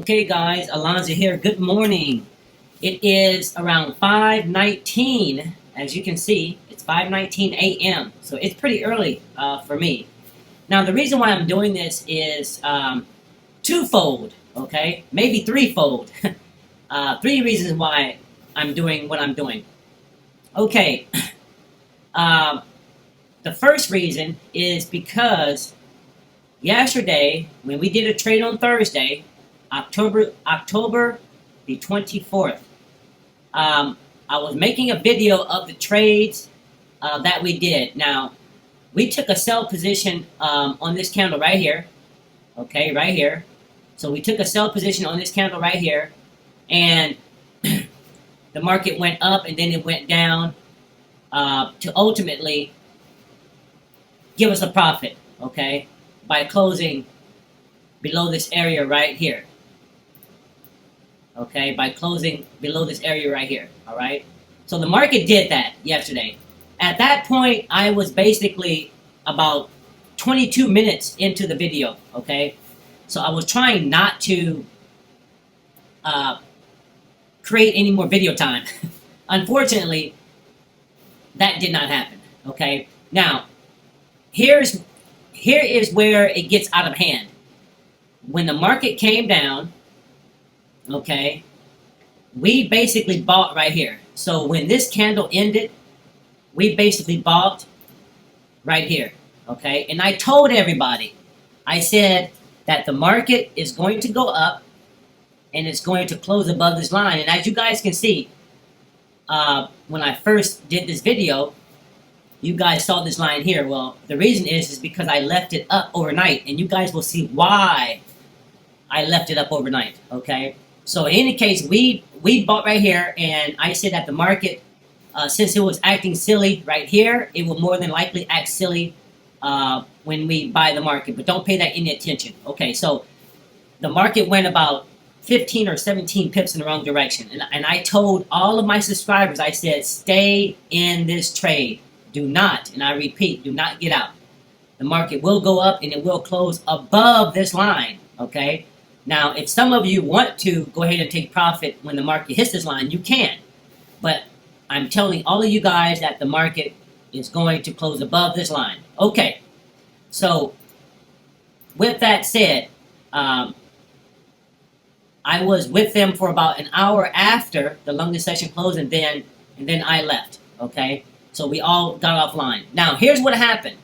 Okay guys, Alonzo here. Good morning. It is around 5:19. As you can see, it's 5:19 a.m. So it's pretty early for me. Now the reason why I'm doing this is twofold, okay? Maybe threefold. Three reasons why I'm doing what I'm doing. Okay, uh, the first reason is because yesterday, when we did a trade on Thursday, October the 24th, I was making a video of the trades that we did. Now, we took a sell position on this candle right here. Okay, right here. So we took a sell position on this candle right here, and the market went up and then it went down to ultimately give us a profit. Okay, by closing below this area right here. Okay, by closing below this area right here. All right. So the market did that yesterday. At that point, I was basically about 22 minutes into the video. Okay, so I was trying not to create any more video time. Unfortunately, that did not happen. Okay, now here is where it gets out of hand. When the market came down, okay, we basically bought right here. So when this candle ended, we basically bought right here, okay? And I told everybody, I said that the market is going to go up and it's going to close above this line. And as you guys can see, when I first did this video, you guys saw this line here. Well, the reason is because I left it up overnight, and you guys will see why I left it up overnight, okay? So in any case, we bought right here, and I said that the market, since it was acting silly right here, it will more than likely act silly when we buy the market. But don't pay that any attention. Okay, so the market went about 15 or 17 pips in the wrong direction. And I told all of my subscribers, I said, stay in this trade. Do not, and I repeat, do not get out. The market will go up and it will close above this line, okay? Now, if some of you want to go ahead and take profit when the market hits this line, you can. But I'm telling all of you guys that the market is going to close above this line. Okay, so with that said, I was with them for about an hour after the longest session closed, and then I left, okay? So we all got offline. Now, here's what happened.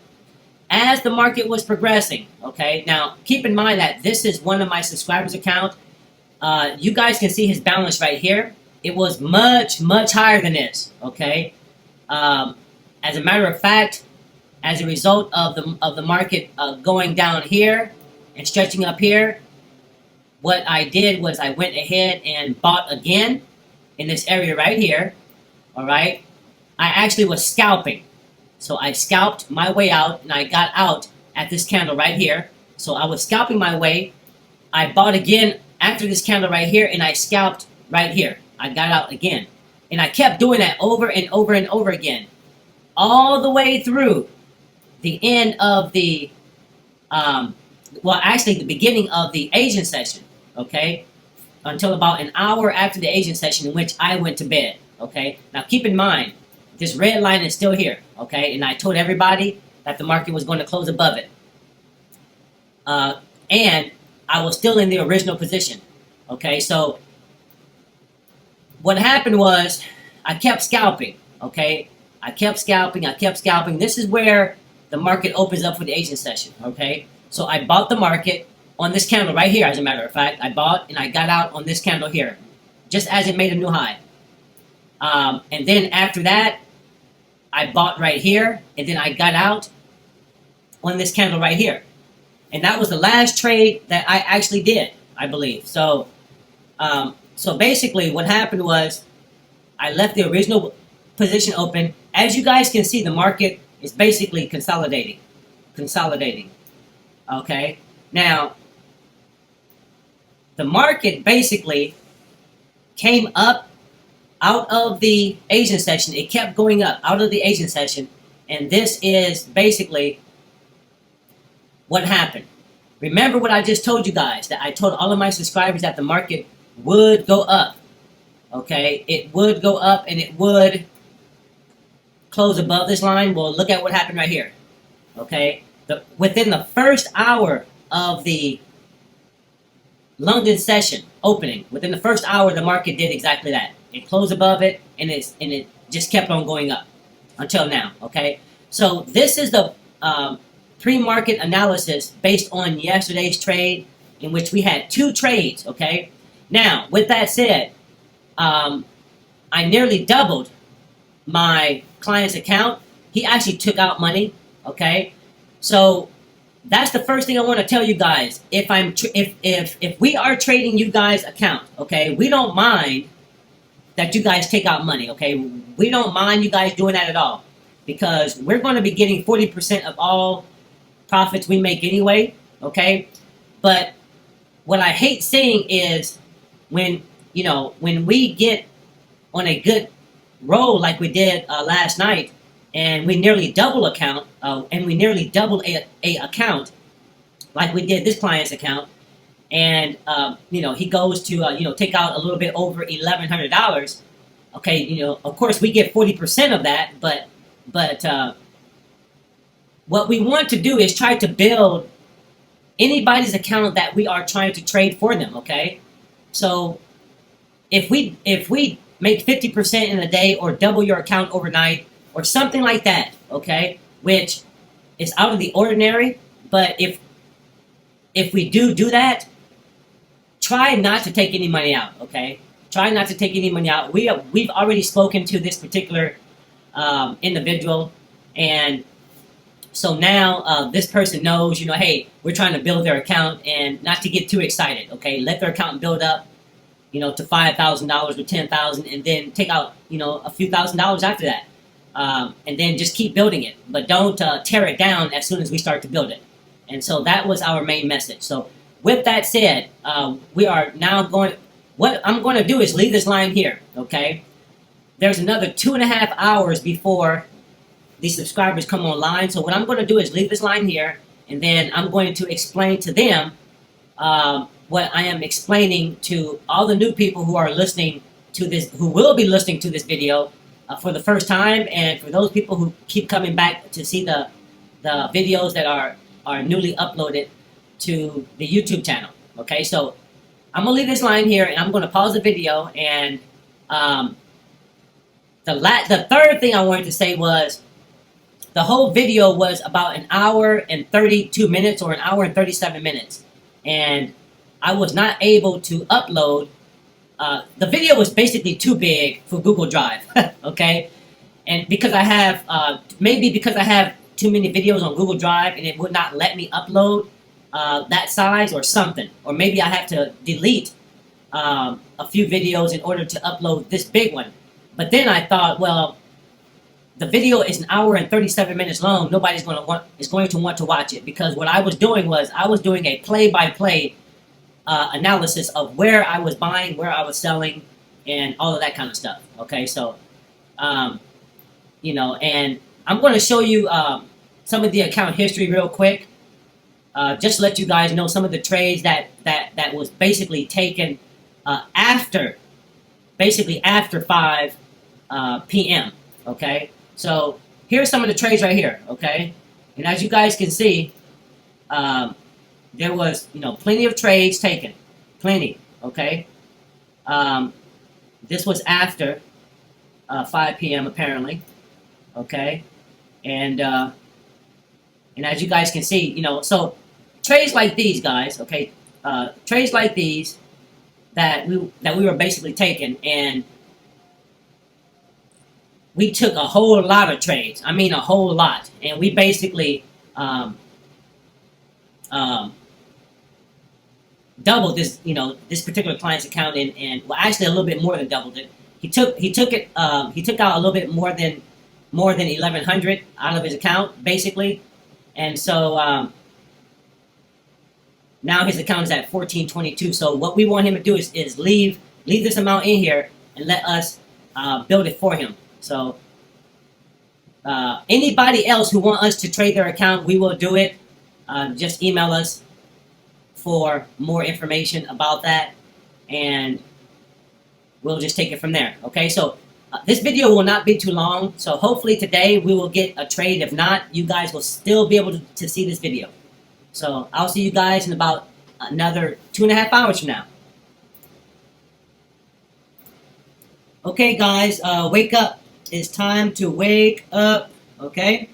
As the market was progressing, okay, now keep in mind that this is one of my subscribers' account. You guys can see his balance right here. It was much, much higher than this, okay? As a matter of fact, as a result of the market going down here and stretching up here, what I did was I went ahead and bought again in this area right here, all right? I actually was scalping. So I scalped my way out, and I got out at this candle right here. So I was scalping my way. I bought again after this candle right here, and I scalped right here. I got out again. And I kept doing that over and over and over again, all the way through the end of the, well, actually the beginning of the Asian session, okay? Until about an hour after the Asian session, in which I went to bed, okay? Now keep in mind, this red line is still here, okay? And I told everybody that the market was going to close above it. And I was still in the original position, okay? So what happened was I kept scalping, okay? I kept scalping. This is where the market opens up for the Asian session, okay? So I bought the market on this candle right here, as a matter of fact. I bought and I got out on this candle here, just as it made a new high. And then after that, I bought right here, and then I got out on this candle right here. And that was the last trade that I actually did, I believe. So, so basically what happened was I left the original position open. As you guys can see, the market is basically consolidating. Okay? Now, the market basically came up out of the Asian session. It kept going up out of the Asian session, and this is basically what happened. Remember what I just told you guys, that I told all of my subscribers that the market would go up. Okay, it would go up and it would close above this line. Well, look at what happened right here. Okay, within the first hour of the London session opening, within the first hour, the market did exactly that. It closed above it, and it just kept on going up until now. Okay, so this is the pre-market analysis based on yesterday's trade, in which we had 2 trades. Okay, now with that said, I nearly doubled my client's account. He actually took out money. Okay, so that's the first thing I want to tell you guys. If we are trading you guys' account, okay, we don't mind that you guys take out money. Okay, we don't mind you guys doing that at all, because we're going to be getting 40% of all profits we make anyway. Okay, but what I hate seeing is when we get on a good roll like we did last night, and we nearly double account, and we nearly doubled a account like we did this client's account, and he goes to take out a little bit over $1,100. Okay, of course we get 40% of that, but what we want to do is try to build anybody's account that we are trying to trade for them. Okay, so if we make 50% in a day, or double your account overnight, or something like that, okay, which is out of the ordinary, but if we do that, try not to take any money out. Okay, try not to take any money out. We've already spoken to this particular individual, and so now this person knows, hey, we're trying to build their account, and not to get too excited. Okay, let their account build up, to $5,000 or $10,000, and then take out, a few $1,000s after that, and then just keep building it. But don't tear it down as soon as we start to build it. And so that was our main message. So with that said, we are now going. What I'm going to do is leave this line here. Okay, there's another 2.5 hours before these subscribers come online. So what I'm going to do is leave this line here, and then I'm going to explain to them what I am explaining to all the new people who are listening to this, who will be listening to this video for the first time, and for those people who keep coming back to see the videos that are newly uploaded to the YouTube channel. Okay, so I'm gonna leave this line here, and I'm gonna pause the video. And the third thing I wanted to say was, the whole video was about 1 hour and 32 minutes, or 1 hour and 37 minutes, and I was not able to upload. The video was basically too big for Google Drive. Okay, and because I have maybe because I have too many videos on Google Drive, and it would not let me upload that size or something, or maybe I have to delete a few videos in order to upload this big one. But then I thought, well, the video is 1 hour and 37 minutes long. Nobody's going to want to watch it, because what I was doing was I was doing a play-by-play analysis of where I was buying, where I was selling, and all of that kind of stuff. Okay, so and I'm going to show you some of the account history real quick. Just to let you guys know some of the trades that was basically taken after 5 p.m. Okay, so here's some of the trades right here. Okay, and as you guys can see, there was plenty of trades taken, plenty. Okay, this was after 5 p.m. apparently. Okay, and as you guys can see, so trades like these, guys. Okay, trades like these that we were basically taking, and we took a whole lot of trades. I mean, a whole lot, and we basically doubled this, this particular client's account, and well, actually a little bit more than doubled it. He took out a little bit more than 1,100 out of his account, basically, and so now his account is at 1,422. So what we want him to do is leave this amount in here and let us build it for him. So anybody else who want us to trade their account, we will do it. Just email us, for more information about that, and we'll just take it from there. Okay, so this video will not be too long, so hopefully today we will get a trade. If not, you guys will still be able to see this video. So I'll see you guys in about another 2.5 hours from now. Okay, guys, wake up. It's time to wake up, okay?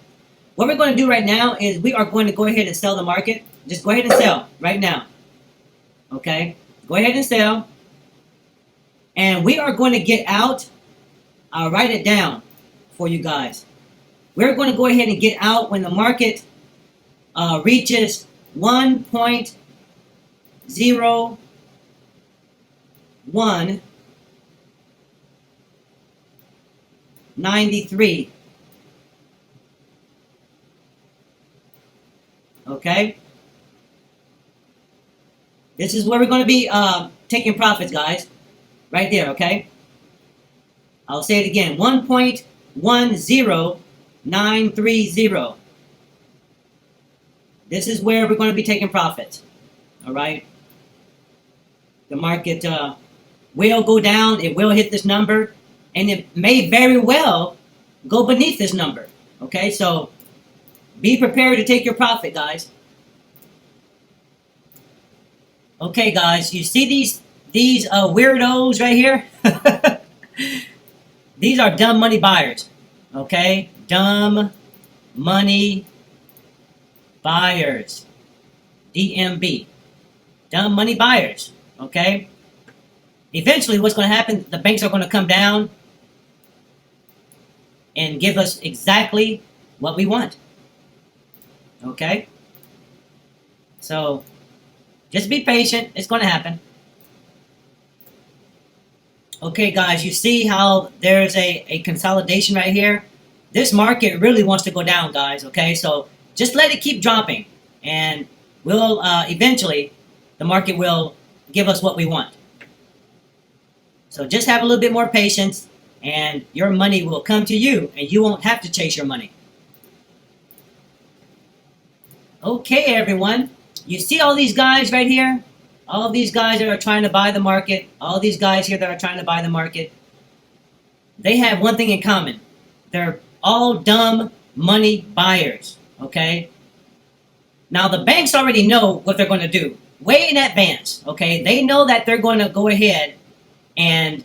What we're going to do right now is we are going to go ahead and sell the market. Just go ahead and sell right now, okay? Go ahead and sell. And we are going to get out. I'll write it down for you guys. We're going to go ahead and get out when the market reaches 1.0193. Okay? This is where we're going to be taking profits, guys. Right there, okay? I'll say it again. 1.10930. This is where we're going to be taking profits. All right? The market will go down. It will hit this number. And it may very well go beneath this number. Okay? So be prepared to take your profit, guys. Okay, guys. You see these weirdos right here? These are dumb money buyers. Okay? Dumb money buyers. DMB. Dumb money buyers. Okay? Eventually, what's going to happen, the banks are going to come down and give us exactly what we want. Okay? So, just be patient. It's going to happen. Okay, guys, you see how there's a consolidation right here? This market really wants to go down, guys, okay? So just let it keep dropping, and we'll eventually, the market will give us what we want. So just have a little bit more patience, and your money will come to you, and you won't have to chase your money. Okay, everyone. You see all these guys right here? All these guys that are trying to buy the market, all these guys here that are trying to buy the market, they have one thing in common. They're all dumb money buyers, okay? Now, the banks already know what they're going to do way in advance, okay? They know that they're going to go ahead and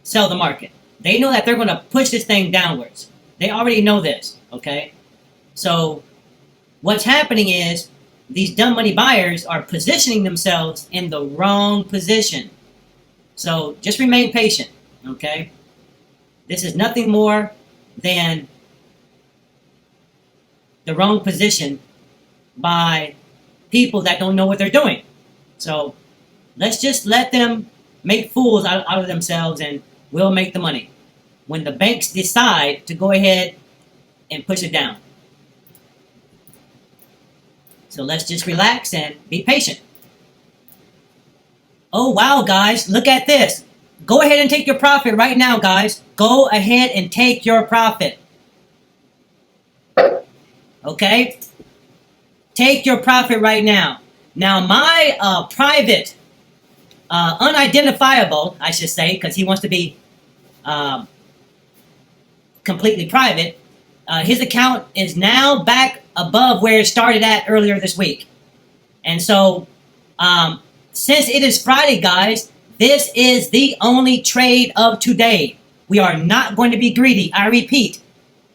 sell the market. They know that they're going to push this thing downwards. They already know this, okay? So what's happening is these dumb money buyers are positioning themselves in the wrong position. So just remain patient, okay? This is nothing more than the wrong position by people that don't know what they're doing. So let's just let them make fools out of themselves, and we'll make the money when the banks decide to go ahead and push it down. So let's just relax and be patient. Oh, wow, guys. Look at this. Go ahead and take your profit right now, guys. Go ahead and take your profit. Okay? Take your profit right now. Now, my private, unidentifiable, I should say, because he wants to be completely private, his account is now back above where it started at earlier this week. And so, since it is Friday, guys, this is the only trade of today. We are not going to be greedy. I repeat,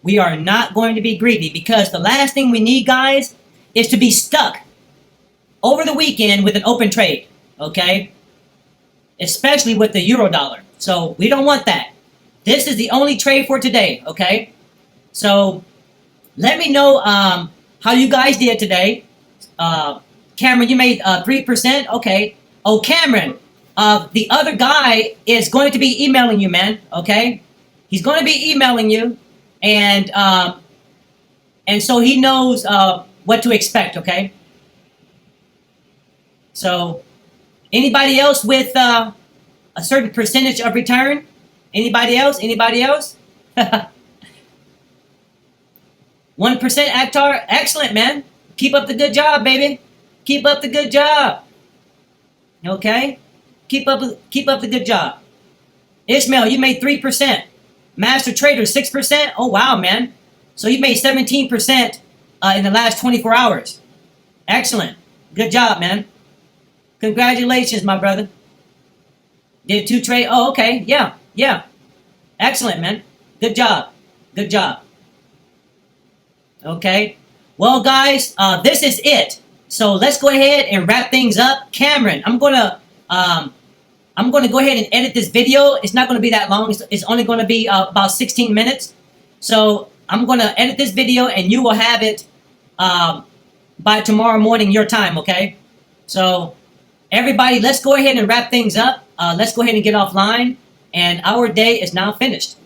we are not going to be greedy, because the last thing we need, guys, is to be stuck over the weekend with an open trade, okay? Especially with the euro dollar. So we don't want that. This is the only trade for today, okay? So let me know how you guys did today. Cameron, you made 3%. Okay. Oh, Cameron, the other guy is going to be emailing you, man. Okay. He's going to be emailing you, and so he knows what to expect. Okay. So, anybody else with a certain percentage of return? Anybody else? Anybody else? 1% Akhtar, excellent, man. Keep up the good job, baby. Keep up the good job. Okay? Keep up the good job. Ishmael, you made 3%. Master Trader, 6%. Oh, wow, man. So you made 17% in the last 24 hours. Excellent. Good job, man. Congratulations, my brother. Did 2 trade? Oh, okay. Yeah. Excellent, man. Good job. Good job. Okay. Well, guys, this is it. So let's go ahead and wrap things up. Cameron, I'm gonna go ahead and edit this video. It's not gonna be that long. It's only gonna be about 16 minutes. So I'm gonna edit this video, and you will have it by tomorrow morning your time. Okay. So everybody, let's go ahead and wrap things up. Let's go ahead and get offline, and our day is now finished.